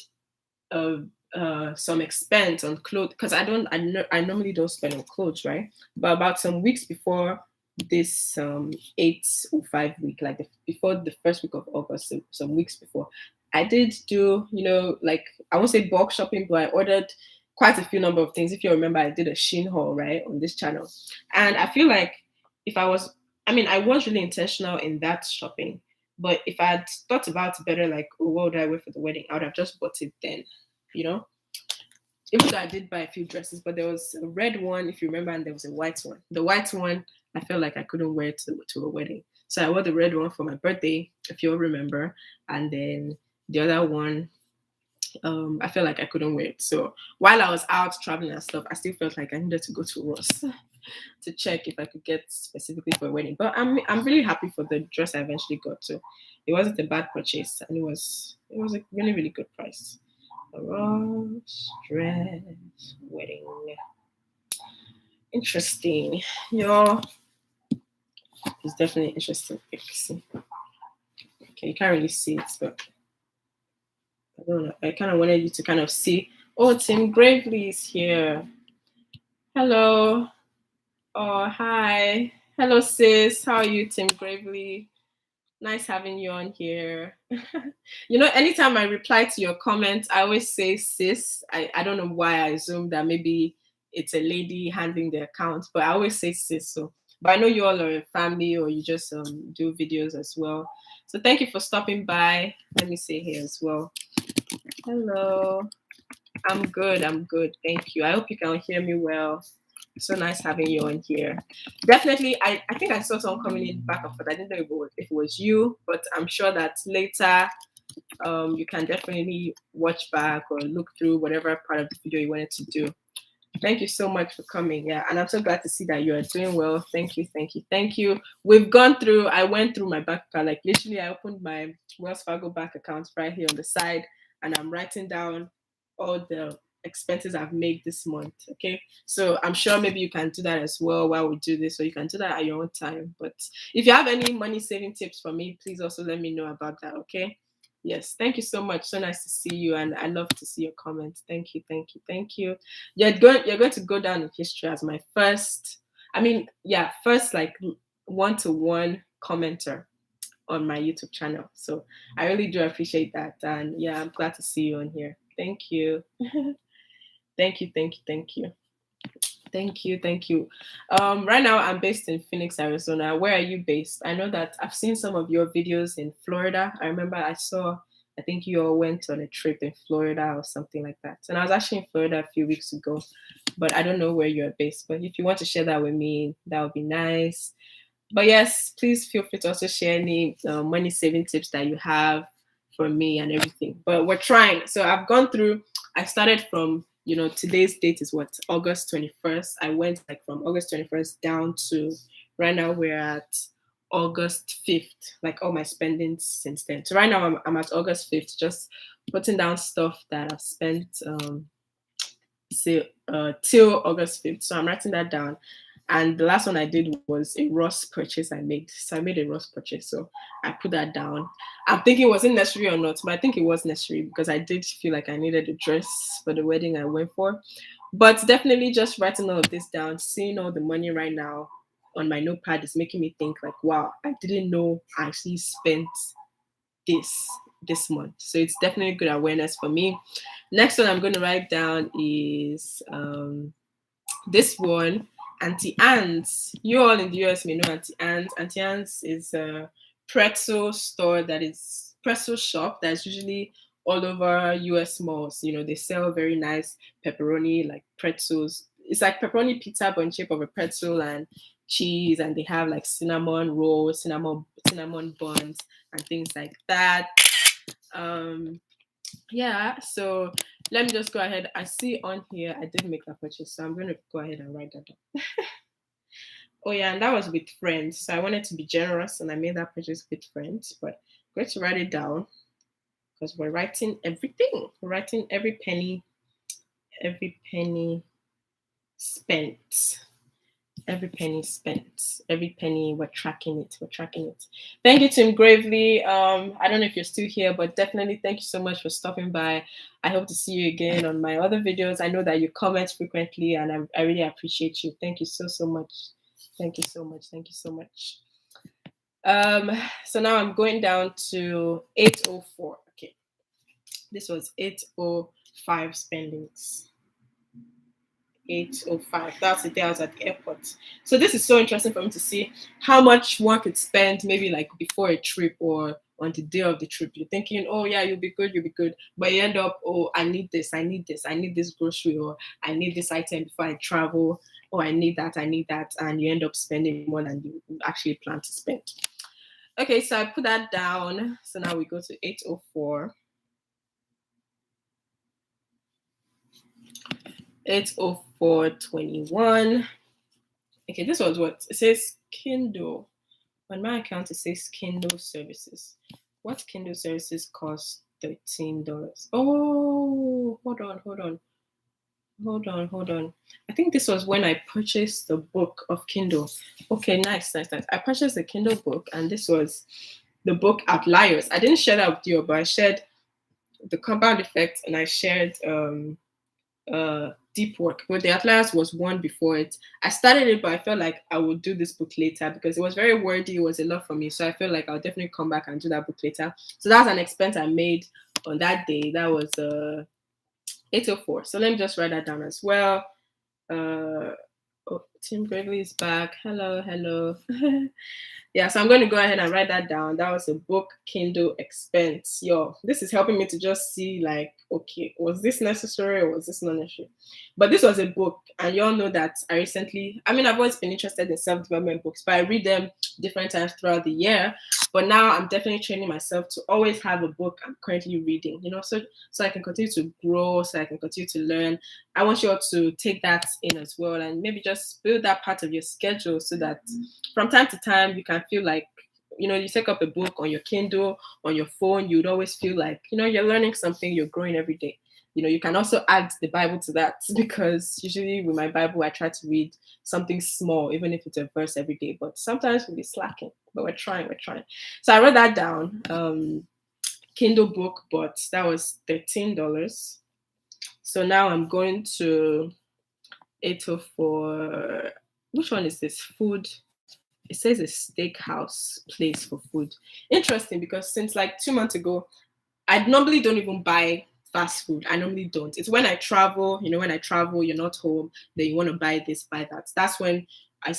some expense on clothes, because I normally don't spend on clothes, right? But about some weeks before this 8 or 5 week, like before the first week of August, some weeks before, I did do, like, I won't say bulk shopping, but I ordered quite a few number of things. If you remember, I did a Shein haul, right, on this channel. And I feel like I was really intentional in that shopping. But if I had thought about it better, like, oh, what would I wear for the wedding? I would have just bought it then, Even though I did buy a few dresses, but there was a red one, if you remember, and there was a white one. The white one, I felt like I couldn't wear it to a wedding. So I wore the red one for my birthday, if you all remember. And then the other one, I felt like I couldn't wear it. So while I was out traveling and stuff, I still felt like I needed to go to Ross to check if I could get specifically for a wedding. But I'm really happy for the dress I eventually got to. It wasn't a bad purchase, and it was a really, really good price. Ross dress wedding. Interesting. It's definitely interesting. Okay, you can't really see it, but I don't know. I kind of wanted you to kind of see. Oh, Tim Gravely is here. Hello. Oh, hi. Hello, sis. How are you, Tim Gravely? Nice having you on here. You know, anytime I reply to your comments, I always say sis. I don't know why I assume that maybe it's a lady handling the account, but I always say sis. So, but I know you all are a family or you just do videos as well. So thank you for stopping by. Let me say here as well. Hello. I'm good. I'm good. Thank you. I hope you can hear me well. So nice having you on here. Definitely, I think I saw someone coming in back and forth. I didn't know if it was you, but I'm sure that later you can definitely watch back or look through whatever part of the video you wanted to do. Thank you so much for coming. Yeah, and I'm so glad to see that you are doing well. Thank you, thank you, thank you. I went through my bank account. Like literally, I opened my Wells Fargo bank account right here on the side, and I'm writing down all the expenses I've made this month. Okay, so I'm sure maybe you can do that as well while we do this, or you can do that at your own time. But if you have any money saving tips for me, please also let me know about that. Okay. Yes, thank you so much. So nice to see you, and I love to see your comments. Thank you, thank you, thank you. You're going to go down in history as my first, first like one-to-one commenter on my YouTube channel. So I really do appreciate that. And yeah, I'm glad to see you on here. Thank you. Thank you, thank you, thank you. Thank you, thank you. Right now I'm based in Phoenix, Arizona. Where are you based? I know that I've seen some of your videos in Florida. I remember I think you all went on a trip in Florida or something like that. And I was actually in Florida a few weeks ago, but I don't know where you're based. But if you want to share that with me, that would be nice. But yes, please feel free to also share any money saving tips that you have for me and everything. But we're trying. So I started from, today's date is what, August 21st. I went like from August 21st down to right now we're at August 5th, like all my spendings since then. So right now I'm at August 5th, just putting down stuff that I've spent till August 5th. So I'm writing that down. And the last one I did was a Ross purchase I made. So I made a Ross purchase. So I put that down. I'm thinking, was it necessary or not? But I think it was necessary because I did feel like I needed a dress for the wedding I went for. But definitely just writing all of this down, seeing all the money right now on my notepad is making me think like, wow, I didn't know I actually spent this month. So it's definitely good awareness for me. Next one I'm going to write down is this one, Auntie Anne's. You all in the US may know Auntie Anne's. Auntie Anne's is a pretzel store pretzel shop that's usually all over US malls. They sell very nice pepperoni, like pretzels. It's like pepperoni pizza, but in shape of a pretzel and cheese, and they have like cinnamon rolls, cinnamon buns, and things like that. Yeah, so let me just go ahead. I see on here I did make that purchase, so I'm going to go ahead and write that down. Oh yeah, and that was with friends, so I wanted to be generous and I made that purchase with friends, but I'm going to write it down because we're writing everything. We're writing every penny spent. Every penny spent, every penny, we're tracking it. Thank you, Tim Gravely. I don't know if you're still here, but definitely thank you so much for stopping by. I hope to see you again on my other videos. I know that you comment frequently, and I really appreciate you. Thank you so much. Thank you so much. So now I'm going down to 804. Okay, this was 805 spendings. 805. That's the day I was at the airport. So this is so interesting for me to see how much one could spend maybe like before a trip or on the day of the trip. You're thinking, oh yeah, you'll be good. But you end up, oh, I need this grocery, or I need this item before I travel, or I need that, and you end up spending more than you actually plan to spend. Okay, so I put that down. So now we go to 804. 804.21. Okay, this was what it says. Kindle. On my account, it says Kindle services. What Kindle services cost $13? Oh, hold on. I think this was when I purchased the book of Kindle. Okay, nice. I purchased the Kindle book, and this was the book Outliers. I didn't share that with you, but I shared the compound effect, and I shared deep work. But the Atlas was one before it. I started it, but I felt like I would do this book later because it was very wordy. It was a lot for me. So I felt like I'll definitely come back and do that book later. So that's an expense I made on that day. That was 804. So let me just write that down as well. Oh, Tim Gregory is back. Hello, hello. Yeah, so I'm going to go ahead and write that down. That was a book Kindle expense. Yo, this is helping me to just see like, okay, was this necessary or was this not necessary? But this was a book, and you all know that I've always been interested in self-development books, but I read them different times throughout the year. But now I'm definitely training myself to always have a book I'm currently reading, so I can continue to grow, so I can continue to learn. I want you all to take that in as well and maybe just build that part of your schedule so that from time to time you can feel like, you take up a book on your Kindle, on your phone, you'd always feel like, you're learning something, you're growing every day. You can also add the Bible to that because usually with my Bible, I try to read something small, even if it's a verse every day. But sometimes we'll be slacking, but we're trying. So I wrote that down, Kindle book, but that was $13. So now I'm going to 804. Which one is this? Food. It says a steakhouse place for food. Interesting because since like 2 months ago, I normally don't even buy fast food. I normally don't. It's when I travel, you're not home, then you want to buy this, buy that. That's when I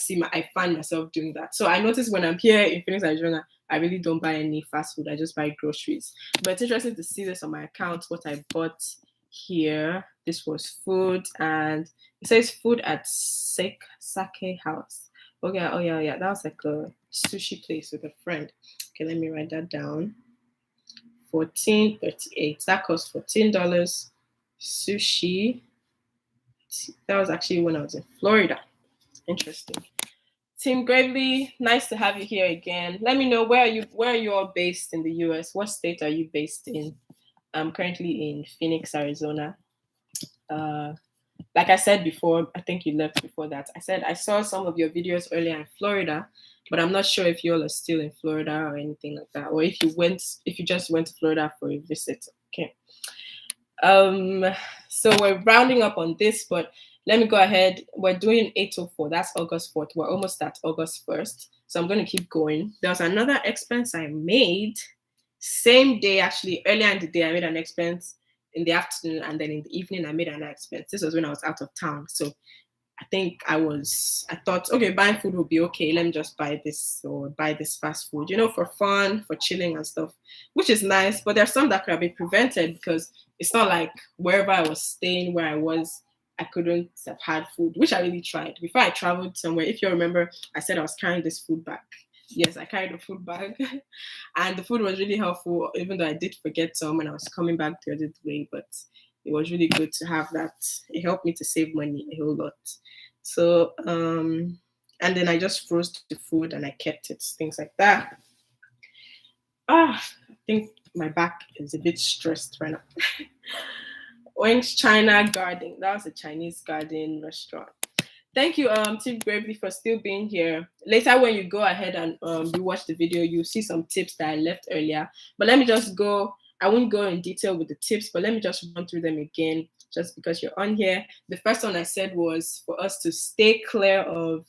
find myself doing that. So I notice when I'm here in Phoenix, Arizona, I really don't buy any fast food. I just buy groceries. But it's interesting to see this on my account, what I bought here. This was food, and it says food at Sake House. Oh yeah. That was like a sushi place with a friend. Okay, let me write that down. 14.38. That cost $14. Sushi. That was actually when I was in Florida. Interesting. Tim Gravely, nice to have you here again. Let me know where are you all based in the US? What state are you based in? I'm currently in Phoenix, Arizona. Like I said before, I think you left before that. I said I saw some of your videos earlier in Florida, but I'm not sure if you all are still in Florida or anything like that, or if you just went to Florida for a visit. Okay. So we're rounding up on this, but let me go ahead. We're doing 804. That's August 4th. We're almost at August 1st. So I'm going to keep going. There was another expense I made. Same day, actually, earlier in the day, I made an expense in the afternoon, and then in the evening, I made another expense. This was when I was out of town. So I thought, okay, buying food would be okay. Let me just buy this or buy this fast food, for fun, for chilling and stuff, which is nice. But there's some that could have been prevented because it's not like wherever I was staying, where I was, I couldn't have had food, which I really tried. Before I traveled somewhere, if you remember, I said I was carrying this food bag. Yes, I carried a food bag and the food was really helpful, even though I did forget some when I was coming back the other way, but it was really good to have that. It helped me to save money a whole lot. So, and then I just froze the food and I kept it, things like that. I think my back is a bit stressed right now. Orange China Garden. That was a Chinese garden restaurant. Thank you, Tim Gravely, for still being here. Later, when you go ahead and you watch the video, you'll see some tips that I left earlier. But let me just go. I won't go in detail with the tips, but let me just run through them again, just because you're on here. The first one I said was for us to stay clear of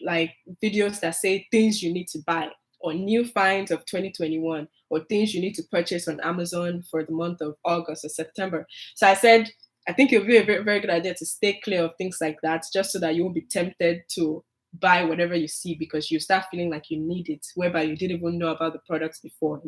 like videos that say things you need to buy or new finds of 2021 or things you need to purchase on Amazon for the month of August or September. So I said, I think it would be a very, very good idea to stay clear of things like that, just so that you won't be tempted to buy whatever you see because you start feeling like you need it, whereby you didn't even know about the products before,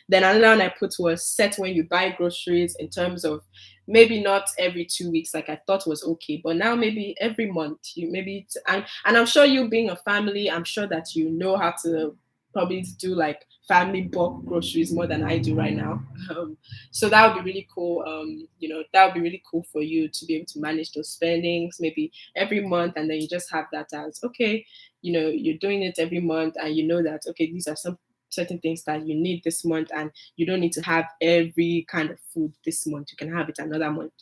Then another one I put was set when you buy groceries, in terms of maybe not every 2 weeks like I thought was okay, but now maybe every month. And I'm sure you being a family, I'm sure that you know how to probably do like family bulk groceries more than I do right now. So that would be really cool. That would be really cool for you to be able to manage those spendings maybe every month, and then you just have that as okay, you're doing it every month, and you know that okay, these are some certain things that you need this month, and you don't need to have every kind of food this month. You can have it another month.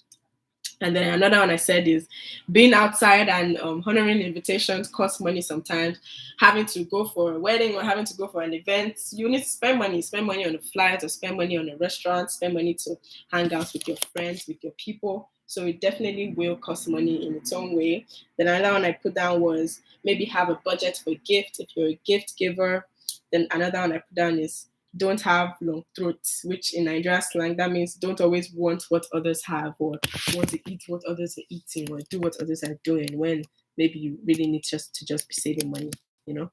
And then another one I said is being outside and honoring invitations costs money sometimes. Having to go for a wedding or having to go for an event, you need to spend money. Spend money on a flight or spend money on a restaurant, spend money to hang out with your friends, with your people. So it definitely will cost money in its own way. Then another one I put down was maybe have a budget for a gift if you're a gift giver. Then another one I put down is don't have long throats, which in Nigeria slang, that means don't always want what others have or want to eat what others are eating or do what others are doing when maybe you really need just be saving money, you know.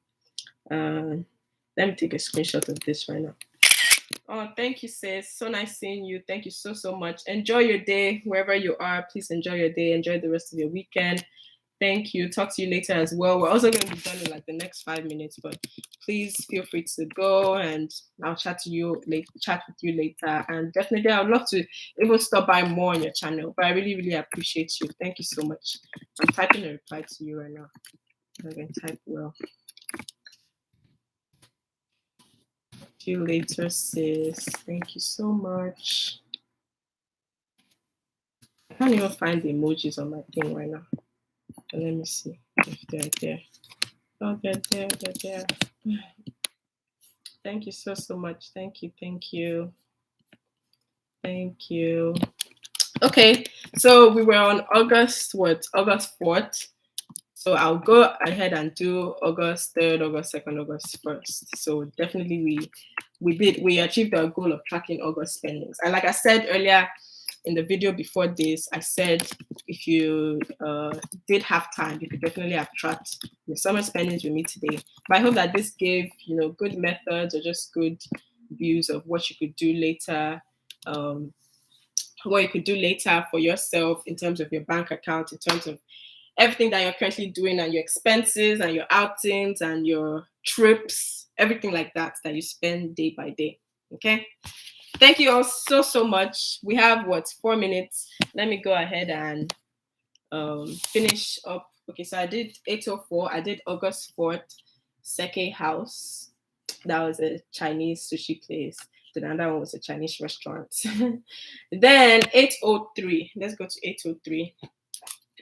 Let me take a screenshot of this right now. Oh, thank you, sis. So nice seeing you. Thank you so much. Enjoy your day wherever you are. Please enjoy your day. Enjoy the rest of your weekend. Thank you. Talk to you later as well. We're also going to be done in like the next 5 minutes, but please feel free to go and I'll chat with you later. And definitely, I would love to even stop by more on your channel. But I really appreciate you. Thank you so much. I'm typing a reply to you right now. I can type well. See you later, sis. Thank you so much. I can't even find the emojis on my thing right now. But let me see if they're there. Oh, they're there. Thank you so much. Thank you. Okay, so we were on August 4th. So I'll go ahead and do August 3rd, August 2nd, August 1st. So definitely we achieved our goal of tracking August spendings. And like I said earlier in the video before this, I said if you did have time, you could definitely have tracked your summer spendings with me today. But I hope that this gave good methods or just good views of what you could do later, what you could do later for yourself in terms of your bank account, in terms of everything that you're currently doing and your expenses and your outings and your trips, everything like that you spend day by day. Okay. Thank you all so much. We have 4 minutes. Let me go ahead and finish up. Okay, so I did 804. I did August 4th, Seke House. That was a Chinese sushi place. Then another one was a Chinese restaurant. Then 803. Let's go to 803.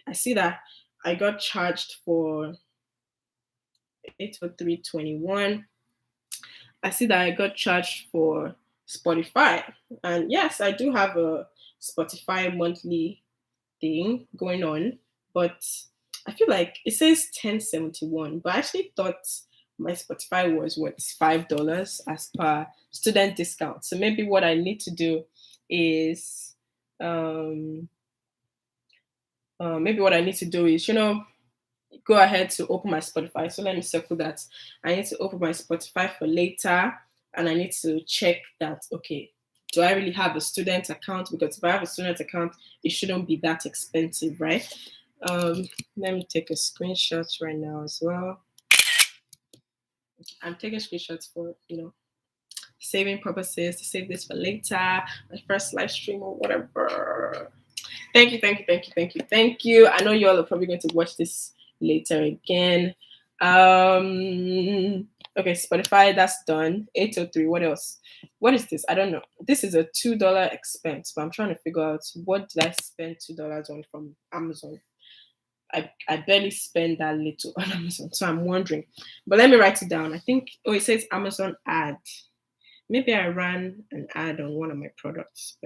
I see that I got charged for 803.21. I see that I got charged for Spotify. And yes, I do have a Spotify monthly thing going on, but I feel like it says 1071, but I actually thought my Spotify was $5 as per student discount. So maybe what I need to do is go ahead to open my Spotify. So let me circle that. I need to open my Spotify for later, and I need to check that, okay, do I really have a student account? Because if I have a student account, it shouldn't be that expensive, right? Let me take a screenshot right now as well. I'm taking screenshots for, saving purposes, to save this for later, my first live stream or whatever. Thank you. I know you all are probably going to watch this later again. Okay, Spotify, that's done. 803. What else? What is this? I don't know. This is a $2 expense, but I'm trying to figure out what did I spend $2 on from Amazon. I barely spend that little on Amazon, so I'm wondering. But let me write it down. I think it says Amazon ad. Maybe I ran an ad on one of my products,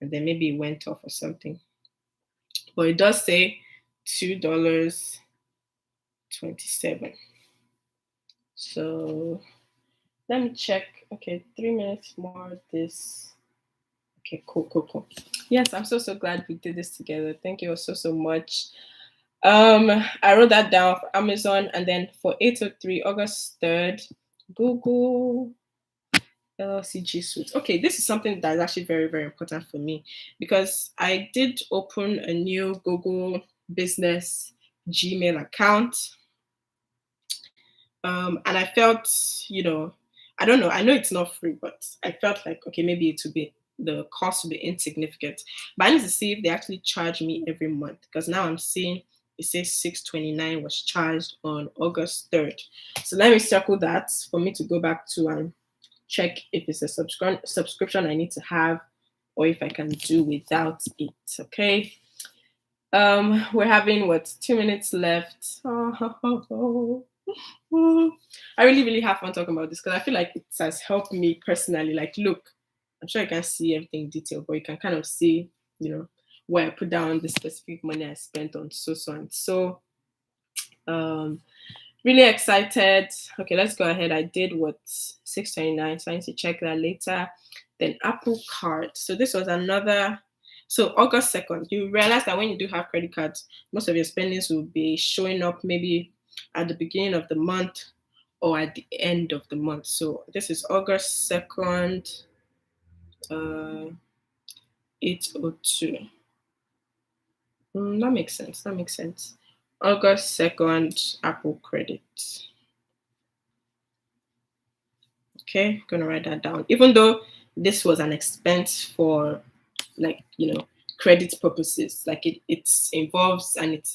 and then maybe it went off or something. But it does say $2.27. So let me check. Okay, 3 minutes more. This. Okay, cool. Yes, I'm so glad we did this together. Thank you all so much. I wrote that down for Amazon, and then for 803, August 3rd, Google LLCG Suite. Okay, this is something that is actually very important for me because I did open a new Google Business Gmail account. And I felt, I don't know, I know it's not free, but I felt like, okay, maybe the cost will be insignificant. But I need to see if they actually charge me every month, because now I'm seeing it says $6.29 was charged on August 3rd. So let me circle that for me to go back to and check if it's a subscription I need to have or if I can do without it. Okay. We're having what, 2 minutes left. I really have fun talking about this because I feel like it has helped me personally. Like, look, I'm sure you can see everything in detail, but you can kind of see, you know, where I put down the specific money I spent on so and so. Um, really excited. Okay, let's go ahead. I did what, 629, so I need to check that later. Then Apple Card. So this was another. So August 2nd, you realize that when you do have credit cards, most of your spendings will be showing up maybe at the beginning of the month or at the end of the month. So this is August 2nd, 802. That makes sense. That makes sense. August 2nd, Apple credit. Okay, gonna write that down. Even though this was an expense for, like, credit purposes, like it involves and it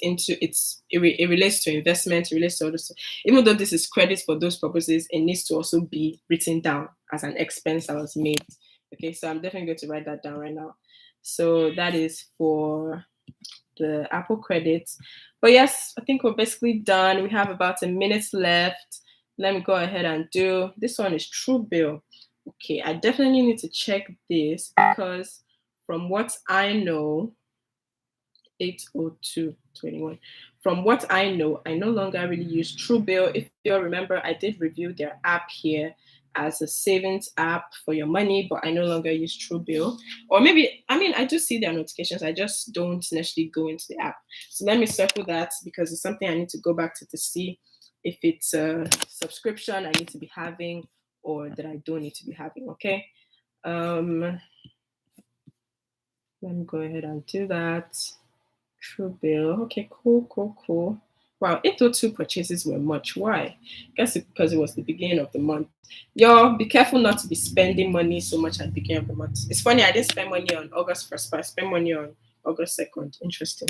relates to investment, it relates to other stuff. Even though this is credit for those purposes, it needs to also be written down as an expense that was made. Okay, so I'm definitely going to write that down right now. So that is for the Apple credits. But yes, I think we're basically done. We have about a minute left. Let me go ahead and do this one is Truebill. Okay, I definitely need to check this because from what I know, 80221. From what I know, I no longer really use Truebill. If you remember, I did review their app here as a savings app for your money, but I no longer use Truebill. Or maybe, I mean, I do see their notifications. I just don't necessarily go into the app. So let me circle that because it's something I need to go back to see if it's a subscription I need to be having or that I don't need to be having. Okay. Let me go ahead and do that. Truebill. Okay, cool. Wow, 802 purchases were much. Why? Guess it's because it was the beginning of the month. Y'all, be careful not to be spending money so much at the beginning of the month. It's funny, I didn't spend money on August 1st, but I spent money on August 2nd. Interesting.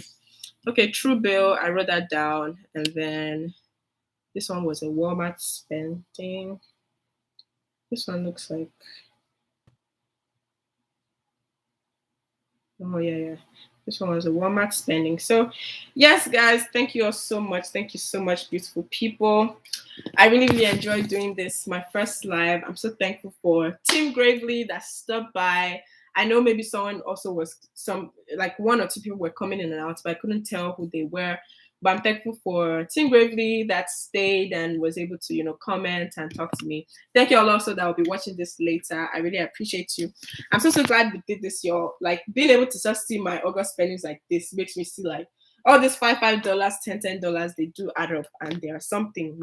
Okay, Truebill, I wrote that down. And then this one was a Walmart spending. This one looks like, oh yeah. This one was a Walmart spending. So, yes, guys, thank you all so much. Thank you so much, beautiful people. I really enjoyed doing this, my first live. I'm so thankful for Team Gravely that stopped by. I know maybe someone also was like one or two people were coming in and out, but I couldn't tell who they were. But I'm thankful for Team Gravely that stayed and was able to, comment and talk to me. Thank you all also that will be watching this later. I really appreciate you. I'm so glad we did this, y'all. Like being able to just see my August spendings like this makes me see like all this $5, $10, they do add up and they are something,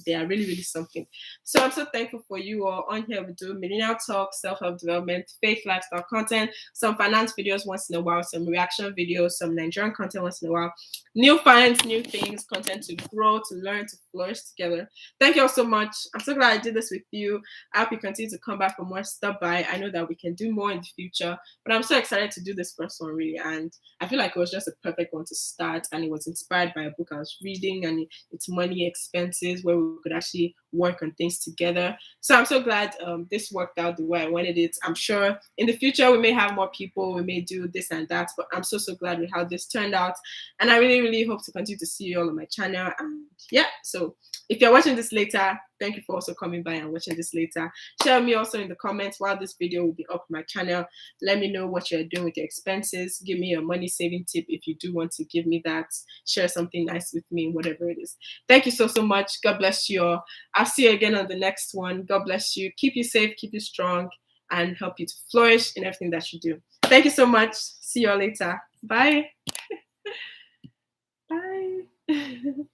they are really something. So I'm so thankful for you all. On here we do millennial talk, self-help development, faith, lifestyle content, some finance videos once in a while, some reaction videos, some Nigerian content once in a while, new finds, new things, content to grow, to learn, to flourish together. Thank you all so much. I'm so glad I did this with you. I hope you continue to come back for more. Stop by. I know that we can do more in the future, but I'm so excited to do this first one really, and I feel like it was just a perfect one to start, and it was inspired by a book I was reading, and it's money expenses where we could actually work on things together. So I'm so glad this worked out the way I wanted it. I'm sure in the future we may have more people, we may do this and that, but I'm so glad with how this turned out, and I really hope to continue to see you all on my channel. And yeah, so if you're watching this later, thank you for also coming by and watching this later. Share me also in the comments while this video will be up on my channel. Let me know what you're doing with your expenses. Give me a money saving tip if you do want to give me that. Share something nice with me, whatever it is. Thank you so much. God bless you all. I'll see you again on the next one. God bless you. Keep you safe, keep you strong, and help you to flourish in everything that you do. Thank you so much. See you all later. Bye. Bye.